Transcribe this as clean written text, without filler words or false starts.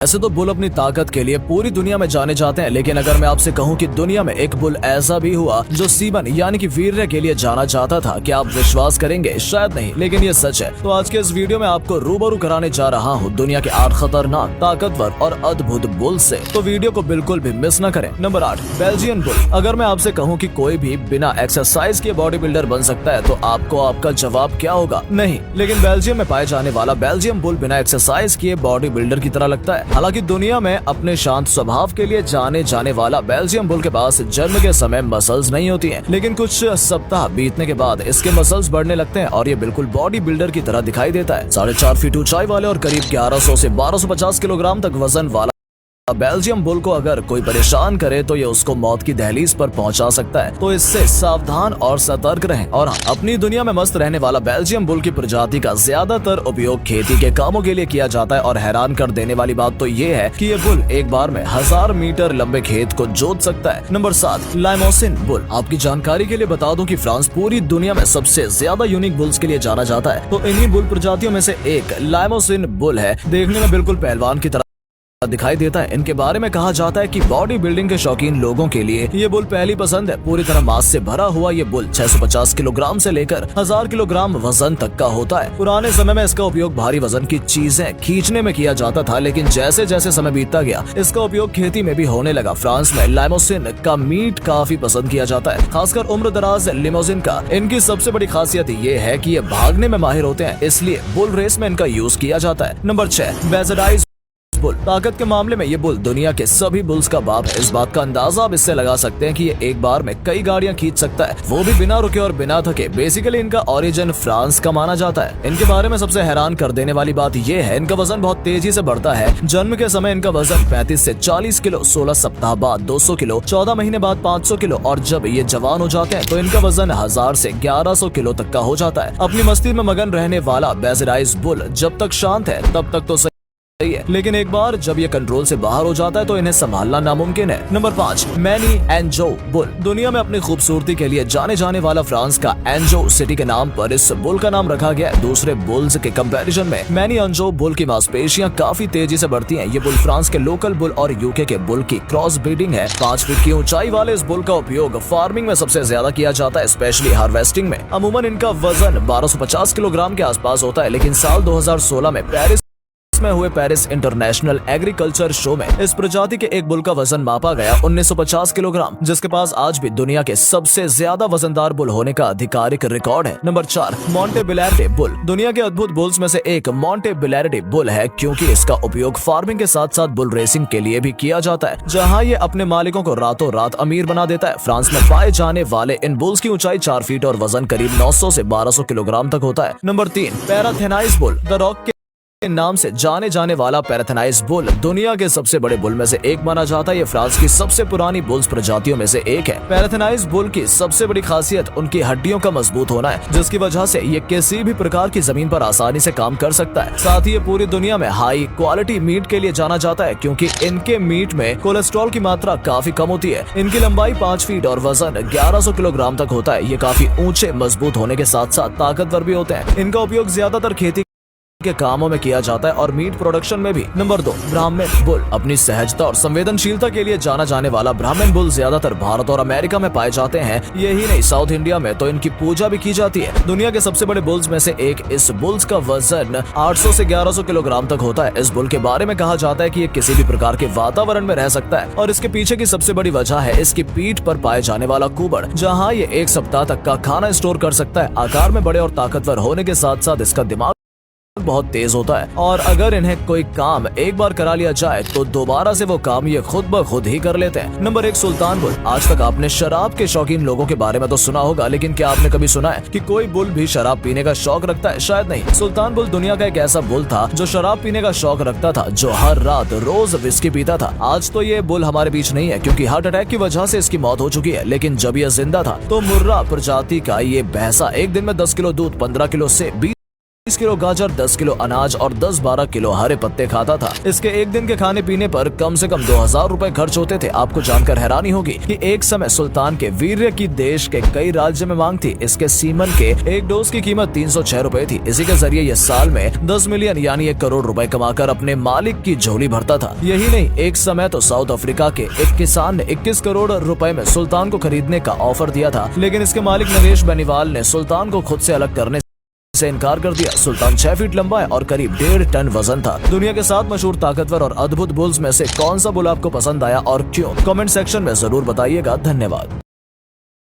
ऐसे तो बुल अपनी ताकत के लिए पूरी दुनिया में जाने जाते हैं, लेकिन अगर मैं आपसे कहूं कि दुनिया में एक बुल ऐसा भी हुआ जो सीमन यानी कि वीर्य के लिए जाना जाता था, क्या आप विश्वास करेंगे? शायद नहीं, लेकिन ये सच है। तो आज के इस वीडियो में आपको रूबरू कराने जा रहा हूं दुनिया के 8 खतरनाक, ताकतवर और अद्भुत बुल से। तो वीडियो को बिल्कुल भी मिस न करें। Number 8, Belgian bull. अगर मैं आपसे कहूँ कि कोई भी बिना एक्सरसाइज के बॉडी बिल्डर बन सकता है, तो आपको आपका जवाब क्या होगा? नहीं, लेकिन बेल्जियम में पाए जाने वाला बेल्जियम बुल बिना एक्सरसाइज किए बॉडी बिल्डर की तरह लगता है। हालांकि दुनिया में अपने शांत स्वभाव के लिए जाने जाने वाला बेल्जियम बुल के पास जन्म के समय मसल्स नहीं होती हैं, लेकिन कुछ सप्ताह बीतने के बाद इसके मसल्स बढ़ने लगते हैं और ये बिल्कुल बॉडी बिल्डर की तरह दिखाई देता है। 4.5 फीट ऊंचाई वाले और करीब 1100 से 1250 किलोग्राम तक वजन वाला बेल्जियम बुल को अगर कोई परेशान करे तो ये उसको मौत की दहलीज पर पहुंचा सकता है। तो इससे सावधान और सतर्क रहें। और अपनी दुनिया में मस्त रहने वाला बेल्जियम बुल की प्रजाति का ज्यादातर उपयोग खेती के कामों के लिए किया जाता है। और हैरान कर देने वाली बात तो ये है कि ये बुल एक बार में 1000 मीटर लंबे खेत को जोत सकता है। Number 7, Limousin bull. आपकी जानकारी के लिए बता दूं कि फ्रांस पूरी दुनिया में सबसे ज्यादा यूनिक बुल्स के लिए जाना जाता है। तो इन्हीं बुल प्रजातियों में से एक लाइमोसिन बुल है। देखने में बिल्कुल पहलवान की तरह दिखाई देता है। इनके बारे में कहा जाता है कि बॉडी बिल्डिंग के शौकीन लोगों के लिए ये बुल पहली पसंद है। पूरी तरह मांस से भरा हुआ ये बुल 650 किलोग्राम से लेकर 1000 किलोग्राम वजन तक का होता है। पुराने समय में इसका उपयोग भारी वजन की चीजें खींचने में किया जाता था, लेकिन जैसे जैसे समय बीतता गया इसका उपयोग खेती में भी होने लगा। फ्रांस में लाइमोसिन का मीट काफी पसंद किया जाता है, खासकर उम्र दराज लिमोजिन का। इनकी सबसे बड़ी खासियत ये है कि ये भागने में माहिर होते हैं, इसलिए बुल रेस में इनका यूज किया जाता है। नंबर 6, बेज़डाइज बुल। ताकत के मामले में ये बुल दुनिया के सभी बुल्स का बाप है। इस बात का अंदाजा आप इससे लगा सकते हैं कि ये एक बार में कई गाड़ियां खींच सकता है, वो भी बिना रुके और बिना थके। बेसिकली इनका ओरिजिन फ्रांस का माना जाता है। इनके बारे में सबसे हैरान कर देने वाली बात ये है, इनका वजन बहुत तेजी से बढ़ता है। जन्म के समय इनका वजन 35 से 40 किलो, 16 सप्ताह बाद 200 किलो, 14 महीने बाद 500 किलो और जब ये जवान हो जाते हैं तो इनका वजन 1000 से 1100 किलो तक का हो जाता है। अपनी मस्ती में मगन रहने वाला बेज़डाइज बुल जब तक शांत है तब तक तो है, लेकिन एक बार जब ये कंट्रोल से बाहर हो जाता है तो इन्हें संभालना नामुमकिन है। Number 5, many Enzo bull. दुनिया में अपनी खूबसूरती के लिए जाने जाने वाला फ्रांस का एंजो सिटी के नाम पर इस बुल का नाम रखा गया है। दूसरे बुल्स के कंपैरिजन में मैनी एंजो बुल की मांसपेशियां काफी तेजी से बढ़ती हैं। ये बुल फ्रांस के लोकल बुल और यूके के बुल की क्रॉस ब्रीडिंग है। 5 फीट की ऊंचाई वाले इस बुल का उपयोग फार्मिंग में सबसे ज्यादा किया जाता है, स्पेशली हार्वेस्टिंग में। अमूमन इनका वजन 1250 किलोग्राम के आसपास होता है, लेकिन साल 2016 में पेरिस में हुए पेरिस इंटरनेशनल एग्रीकल्चर शो में इस प्रजाति के एक बुल का वजन मापा गया 1950 किलोग्राम, जिसके पास आज भी दुनिया के सबसे ज्यादा वजनदार बुल होने का आधिकारिक रिकॉर्ड है। Number 4, Montbeliarde bull. दुनिया के अद्भुत बुल्स में से एक मोंटेबेलार्डे बुल है, क्योंकि इसका उपयोग फार्मिंग के साथ साथ बुल रेसिंग के लिए भी किया जाता है, जहां ये अपने मालिकों को रातों रात अमीर बना देता है। फ्रांस में पाए जाने वाले इन बुल्स की ऊंचाई 4 फीट और वजन करीब 900 से 1200 किलोग्राम तक होता है। Number 3, Parthenaise bull. The Rock के नाम से जाने जाने वाला पैराथेनाइज बुल दुनिया के सबसे बड़े बुल में से एक माना जाता है। ये फ्रांस की सबसे पुरानी बुल्स प्रजातियों में से एक है। पैराथेनाइज बुल की सबसे बड़ी खासियत उनकी हड्डियों का मजबूत होना है, जिसकी वजह से ये किसी भी प्रकार की जमीन पर आसानी से काम कर सकता है। साथ ही ये पूरी दुनिया में हाई क्वालिटी मीट के लिए जाना जाता है, क्योंकि इनके मीट में कोलेस्ट्रॉल की मात्रा काफी कम होती है। इनकी लंबाई 5 फीट और वजन 1100 किलोग्राम तक होता है। ये काफी ऊंचे मजबूत होने के साथ साथ ताकतवर भी होते हैं। इनका उपयोग ज्यादातर खेती के कामों में किया जाता है और मीट प्रोडक्शन में भी। नंबर 2, ब्राह्मण बुल। अपनी सहजता और संवेदनशीलता के लिए जाना जाने वाला ब्राह्मण बुल ज्यादातर भारत और अमेरिका में पाए जाते हैं। यही नहीं, साउथ इंडिया में तो इनकी पूजा भी की जाती है। दुनिया के सबसे बड़े बुल्स में से एक इस बुल्स का वजन 800 से 1100 किलोग्राम तक होता है। इस बुल के बारे में कहा जाता है कि ये किसी भी प्रकार के वातावरण में रह सकता है, और इसके पीछे की सबसे बड़ी वजह है इसकी पीठ पर पाए जाने वाला कुबड़, जहाँ ये 1 सप्ताह तक का खाना स्टोर कर सकता है। आकार में बड़े और ताकतवर होने के साथ साथ इसका दिमाग बहुत तेज होता है, और अगर इन्हें कोई काम एक बार करा लिया जाए तो दोबारा से वो काम ये खुद ब खुद ही कर लेते हैं। नंबर 1, सुल्तान बुल। आज तक आपने शराब के शौकीन लोगों के बारे में तो सुना होगा, लेकिन क्या आपने कभी सुना है कि कोई बुल भी शराब पीने का शौक रखता है? शायद नहीं। सुल्तान बुल दुनिया का एक ऐसा बुल था जो शराब पीने का शौक रखता था, जो हर रात रोज विस्की पीता था। आज तो ये बुल हमारे बीच नहीं है, क्योंकि हार्ट अटैक की वजह से इसकी मौत हो चुकी है, लेकिन जब ये जिंदा था तो मुर्रा प्रजाति का ये भैंसा एक दिन में 10 किलो दूध 15 किलो से 20 किलो गाजर, 10 किलो अनाज और 10-12 किलो हरे पत्ते खाता था। इसके एक दिन के खाने पीने पर कम से कम 2000 रुपए खर्च होते थे। आपको जानकर हैरानी होगी कि एक समय सुल्तान के वीर्य की देश के कई राज्य में मांग थी। इसके सीमन के एक डोज की कीमत 306 रुपए थी। इसी के जरिए ये साल में 10 मिलियन यानी 1 करोड़ रुपए कमाकर अपने मालिक की झोली भरता था। यही नहीं, एक समय तो साउथ अफ्रीका के एक किसान ने 21 करोड़ रुपए में सुल्तान को खरीदने का ऑफर दिया था, लेकिन इसके मालिक नरेश बेनीवाल ने सुल्तान को खुद से अलग करने से इनकार कर दिया। सुल्तान 6 फीट लंबा है और करीब 1.5 टन वजन था। दुनिया के 7 मशहूर ताकतवर और अद्भुत बुल्स में से कौन सा बुल आपको पसंद आया और क्यों? कमेंट सेक्शन में जरूर बताइएगा। धन्यवाद।